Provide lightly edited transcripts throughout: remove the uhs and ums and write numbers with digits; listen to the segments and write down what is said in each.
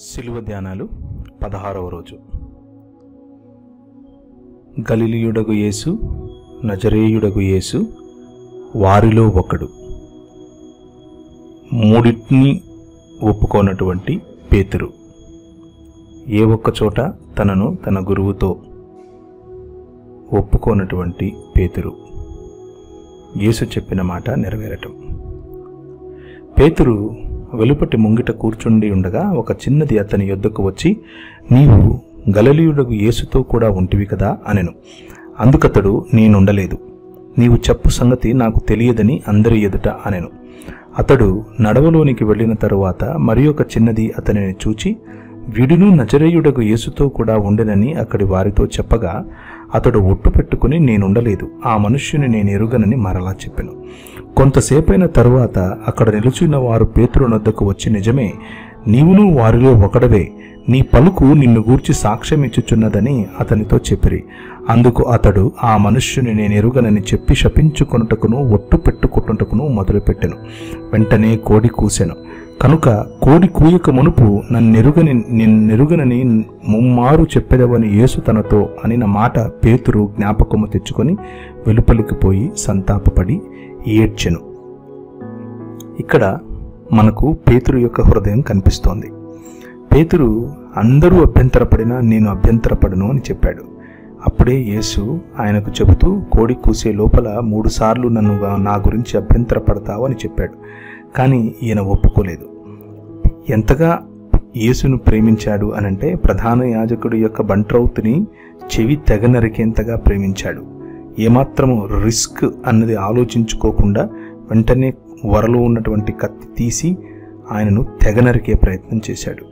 శిలువ ధ్యానాలు 16వ రోజు. గలిలయుడగు యేసు, నజరేయుడగు యేసు వారిలో ఒకడు. మూడింటిని ఒప్పుకోనటువంటి పేతురు ఏ ఒక్క చోట తనను తన గురువుతో ఒప్పుకోనటువంటి పేతురు యేసు చెప్పిన మాట నెరవేరటం. పేతురు వెలుపటి ముంగిట కూర్చుండి ఉండగా ఒక చిన్నది అతని యొద్దకు వచ్చి, నీవు గలిలయుడగు యేసుతో కూడా ఉంటివి కదా అనెను. అందుకతడు, నేనుండలేదు, నీవు చెప్పు సంగతి నాకు తెలియదని అందరి ఎదుట అనెను. అతడు నడవలోనికి వెళ్ళిన తరువాత మరి ఒక చిన్నది అతనిని చూచి, వీడును నజరేయుడగు యేసుతో కూడా ఉండెనని అక్కడి వారితో చెప్పగా, అతడు ఒట్టు పెట్టుకుని, నేనుండలేదు, ఆ మనుష్యుని నేను ఎరుగనని మరలా చెప్పెను. కొంతసేపైన తరువాత అక్కడ నిలుచున్న వారు పేతురు నొద్దకు వచ్చి, నిజమే, నీవును వారిలో ఒకడవే, నీ పలుకు నిన్ను గూర్చి సాక్ష్యం ఇచ్చుచున్నదని అతనితో చెప్పిరి. అందుకు అతడు ఆ మనుష్యుని నేను ఎరుగనని చెప్పి శపించుకొనుటకును ఒట్టు పెట్టుకొనుటకును మొదలుపెట్టెను. వెంటనే కోడి కూసెను. కనుక కోడి కూయక మునుపు నిన్నెరుగనని ముమ్మారు చెప్పెదవని యేసు తనతో అనిన మాట పేతురు జ్ఞాపకము తెచ్చుకొని వెలుపలికి పోయి సంతాపపడి ఏడ్చెను. ఇక్కడ మనకు పేతురు యొక్క హృదయం కనిపిస్తోంది. పేతురు అందరూ అభ్యంతరపడినా నేను అభ్యంతరపడను అని చెప్పాడు. అప్పుడే యేసు ఆయనకు చెబుతూ, కోడి కూసే లోపల 3 సార్లు నా గురించి అభ్యంతరపడతావు అని చెప్పాడు. కానీ ఈయన ఒప్పుకోలేదు. ఎంతగా యేసును ప్రేమించాడు అనంటే, ప్రధాన యాజకుడి యొక్క బంట్రౌతుని చెవి తెగ నరికేంతగా ప్రేమించాడు. ఏమాత్రము రిస్క్ అన్నది ఆలోచించుకోకుండా వెంటనే వరలో ఉన్నటువంటి కత్తి తీసి ఆయనను తెగ నరికే ప్రయత్నం చేశాడు.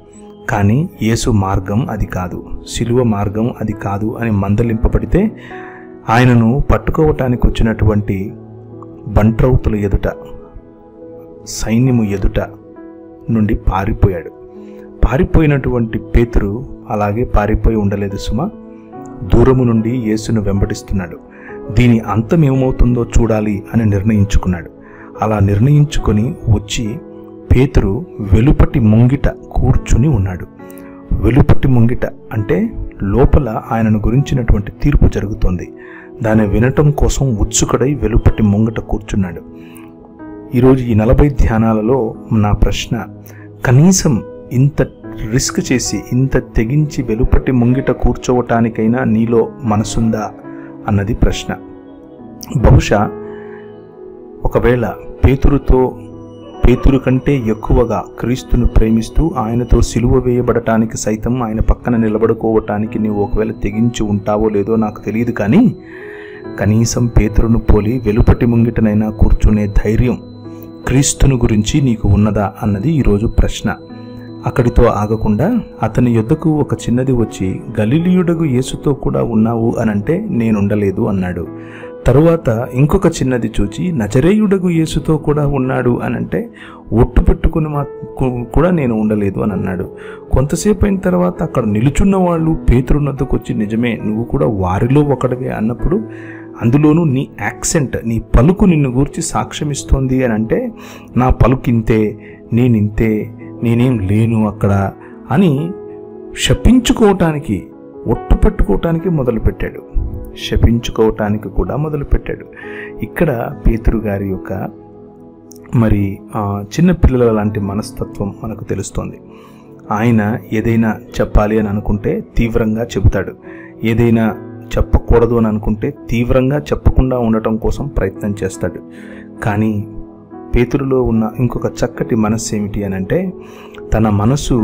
కానీ యేసు మార్గం అది కాదు, శిలువ మార్గం అది కాదు అని మందలింపబడితే, ఆయనను పట్టుకోవటానికి వచ్చినటువంటి బంట్రౌతుల ఎదుట, సైన్యము ఎదుట నుండి పారిపోయాడు. పారిపోయినటువంటి పేతురు అలాగే పారిపోయి ఉండలేదు సుమా, దూరము నుండి యేసును వెంబడిస్తున్నాడు. దీని అంతం ఏమవుతుందో చూడాలి అని నిర్ణయించుకున్నాడు. అలా నిర్ణయించుకొని వచ్చి పేతురు వెలుపటి ముంగిట కూర్చుని ఉన్నాడు. వెలుపటి ముంగిట అంటే లోపల ఆయనను గురించినటువంటి తీర్పు జరుగుతోంది. దాన్ని వినటం కోసం ఉత్సుకుడై వెలుపటి ముంగిట కూర్చున్నాడు. ఈరోజు ఈ 40 ధ్యానాలలో నా ప్రశ్న, కనీసం ఇంత రిస్క్ చేసి ఇంత తెగించి వెలుపటి ముంగిట కూర్చోవటానికైనా నీలో మనసుందా అన్నది ప్రశ్న. బహుశా ఒకవేళ పేతురు కంటే ఎక్కువగా క్రీస్తును ప్రేమిస్తూ ఆయనతో సిలువ వేయబడటానికి సైతం ఆయన పక్కన నిలబడుకోవటానికి నీవు ఒకవేళ తెగించి ఉంటావో లేదో నాకు తెలియదు. కానీ కనీసం పేతురును పోలి వెలుపటి ముంగిటనైనా కూర్చునే ధైర్యం క్రీస్తును గురించి నీకు ఉన్నదా అన్నది ఈరోజు ప్రశ్న. అక్కడితో ఆగకుండా అతని యొద్దకు ఒక చిన్నది వచ్చి, గలిలయుడగు యేసుతో కూడా ఉన్నావు అనంటే, నేనుండలేదు అన్నాడు. తరువాత ఇంకొక చిన్నది చూచి, నజరేయుడగు యేసుతో కూడా ఉన్నాడు అనంటే, ఒట్టు పెట్టుకుని కూడా నేను ఉండలేదు అని అన్నాడు. కొంతసేపు అయిన తర్వాత అక్కడ నిలుచున్న వాళ్ళు పేతురు నొద్దకు వచ్చి, నిజమే, నువ్వు కూడా వారిలో ఒకడివే అన్నప్పుడు, అందులోనూ నీ యాక్సెంట్, నీ పలుకు నిన్ను గూర్చి సాక్ష్యం ఇస్తోంది అని అంటే, నా పలుకింతే, నేనింతే, నేనేం లేను అక్కడ అని శపించుకోవటానికి, ఒట్టు పెట్టుకోవటానికి మొదలుపెట్టాడు. శపించుకోవటానికి కూడా మొదలుపెట్టాడు. ఇక్కడ పేతురు గారి యొక్క మరి చిన్నపిల్లల లాంటి మనస్తత్వం మనకు తెలుస్తోంది. ఆయన ఏదైనా చెప్పాలి అని అనుకుంటే తీవ్రంగా చెబుతాడు, ఏదైనా చెప్పకూడదు అని అనుకుంటే తీవ్రంగా చెప్పకుండా ఉండటం కోసం ప్రయత్నం చేస్తాడు. కానీ పేతురులో ఉన్న ఇంకొక చక్కటి మనస్సు ఏమిటి అనంటే, తన మనసు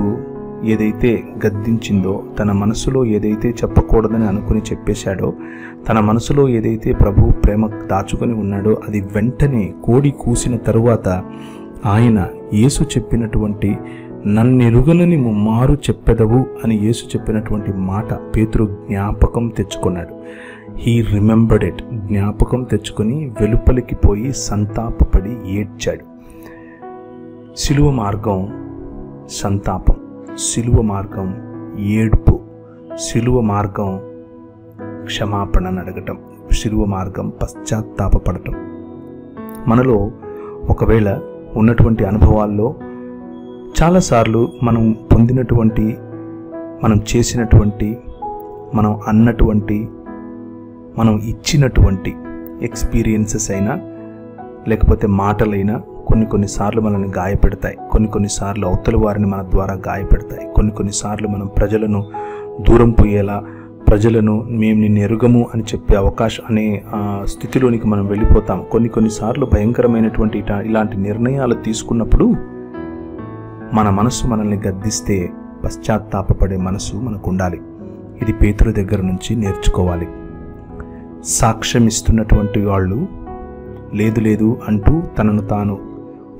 ఏదైతే గద్దించిందో, తన మనసులో ఏదైతే చెప్పకూడదని అనుకుని చెప్పేశాడో, తన మనసులో ఏదైతే ప్రభు ప్రేమ దాచుకొని ఉన్నాడో, అది వెంటనే కోడి కూసిన తరువాత ఆయన యేసు చెప్పినటువంటి నన్నెరుగనని ముమ్మారు చెప్పెదవు అని యేసు చెప్పినటువంటి మాట పేతురు జ్ఞాపకం తెచ్చుకున్నాడు. He remembered it. జ్ఞాపకం తెచ్చుకొని వెలుపలికి పోయి సంతాపపడి ఏడ్చాడు. శిలువ మార్గం సంతాపం, శిలువ మార్గం ఏడుపు, శిలువ మార్గం క్షమాపణను అడగటం, శిలువ మార్గం పశ్చాత్తాపపడటం. మనలో ఒకవేళ ఉన్నటువంటి అనుభవాల్లో చాలాసార్లు మనం పొందినటువంటి, మనం చేసినటువంటి, మనం అన్నటువంటి, మనం ఇచ్చినటువంటి ఎక్స్పీరియన్సెస్ అయినా లేకపోతే మాటలైనా కొన్నిసార్లు మనల్ని గాయపెడతాయి. కొన్నిసార్లు అవతల వారిని మన ద్వారా గాయపెడతాయి. కొన్నిసార్లు మనం ప్రజలను దూరం పోయేలా, ప్రజలను మేము నిన్ను ఎరుగము అని చెప్పే అవకాశం అనే స్థితిలోనికి మనం వెళ్ళిపోతాం. కొన్నిసార్లు భయంకరమైనటువంటి ఇలాంటి నిర్ణయాలు తీసుకున్నప్పుడు మన మనస్సు మనల్ని గద్దిస్తే పశ్చాత్తాపపడే మనసు మనకు ఉండాలి. ఇది పేతురు దగ్గర నుంచి నేర్చుకోవాలి. సాక్ష్యం ఇస్తున్నటువంటి వాళ్ళు లేదు అంటూ తనను తాను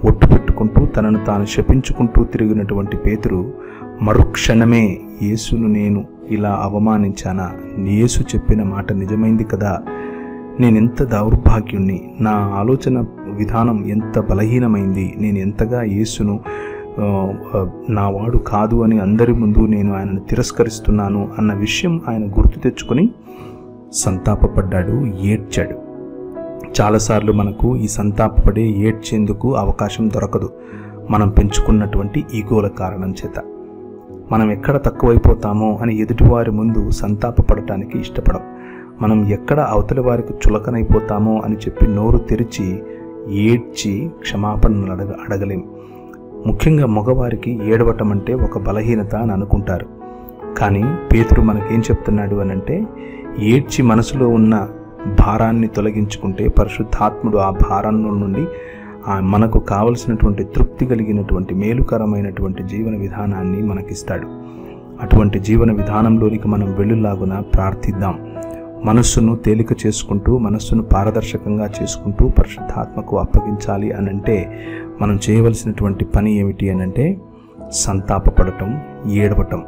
ఒట్టు పెట్టుకుంటూ తనను తాను శపించుకుంటూ తిరిగినటువంటి పేతురు మరుక్షణమే యేసును నేను ఇలా అవమానించానా, యేసు చెప్పిన మాట నిజమైంది కదా, నేనెంత దౌర్భాగ్యుణ్ణి, నా ఆలోచన విధానం ఎంత బలహీనమైంది, నేను ఎంతగా యేసును నా వాడు కాదు అని అందరి ముందు నేను ఆయనను తిరస్కరిస్తున్నాను అన్న విషయం ఆయన గుర్తు తెచ్చుకొని సంతాపపడ్డాడు, ఏడ్చాడు. చాలాసార్లు మనకు ఈ సంతాపపడే ఏడ్చేందుకు అవకాశం దొరకదు. మనం పెంచుకున్నటువంటి ఈగోల కారణం చేత. మనం ఎక్కడ తక్కువైపోతామో అని ఎదుటివారి ముందు సంతాపపడటానికి ఇష్టపడం. మనం ఎక్కడ అవతలి వారికి చులకనైపోతామో అని చెప్పి నోరు తెరిచి ఏడ్చి క్షమాపణలు అడగలేం. ముఖ్యంగా మగవారికి ఏడవటం అంటే ఒక బలహీనత అని అనుకుంటారు. కానీ పేతురు మనకేం చెప్తున్నాడు అనంటే, ఏడ్చి మనసులో ఉన్న భారాన్ని తొలగించుకుంటే పరిశుద్ధాత్ముడు ఆ భారాన్ని నుండి మనకు కావలసినటువంటి తృప్తి కలిగినటువంటి మేలుకరమైనటువంటి జీవన విధానాన్ని మనకిస్తాడు. అటువంటి జీవన విధానంలోనికి మనం వెళ్ళులాగున ప్రార్థిద్దాం. మనస్సును తేలిక చేసుకుంటూ, మనస్సును పారదర్శకంగా చేసుకుంటూ పరిశుద్ధాత్మకు అప్పగించాలి అనంటే మనం చేయవలసినటువంటి పని ఏమిటి అనంటే సంతాపపడటం, ఏడవటం.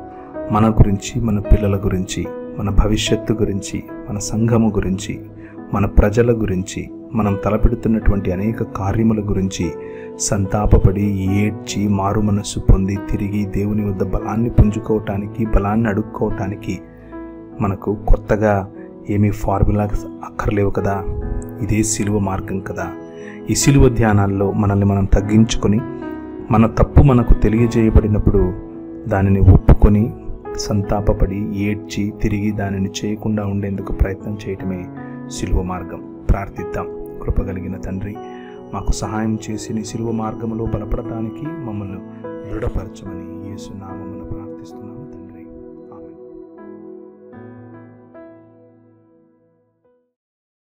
మన గురించి, మన పిల్లల గురించి, మన భవిష్యత్తు గురించి, మన సంఘము గురించి, మన ప్రజల గురించి, మనం తలపెడుతున్నటువంటి అనేక కార్యముల గురించి సంతాపపడి ఏడ్చి మారు మనస్సు పొంది తిరిగి దేవుని వద్ద బలాన్ని పుంజుకోవటానికి, బలాన్ని అడుక్కోవటానికి మనకు కొత్తగా ఏమీ ఫార్ములా అక్కర్లేవు కదా. ఇదే సిలువ మార్గం కదా. ఈ సిలువ ధ్యానాల్లో మనల్ని మనం తగ్గించుకొని, మన తప్పు మనకు తెలియజేయబడినప్పుడు దానిని ఒప్పుకొని సంతాపపడి ఏడ్చి తిరిగి దానిని చేయకుండా ఉండేందుకు ప్రయత్నం చేయటమే సిలువ మార్గం. ప్రార్థిద్దాం. కృపగలిగిన తండ్రి, మాకు సహాయం చేసి నీ సిలువ మార్గంలో బలపడటానికి మమ్మల్ని దృఢపరచమని యేసు నామమున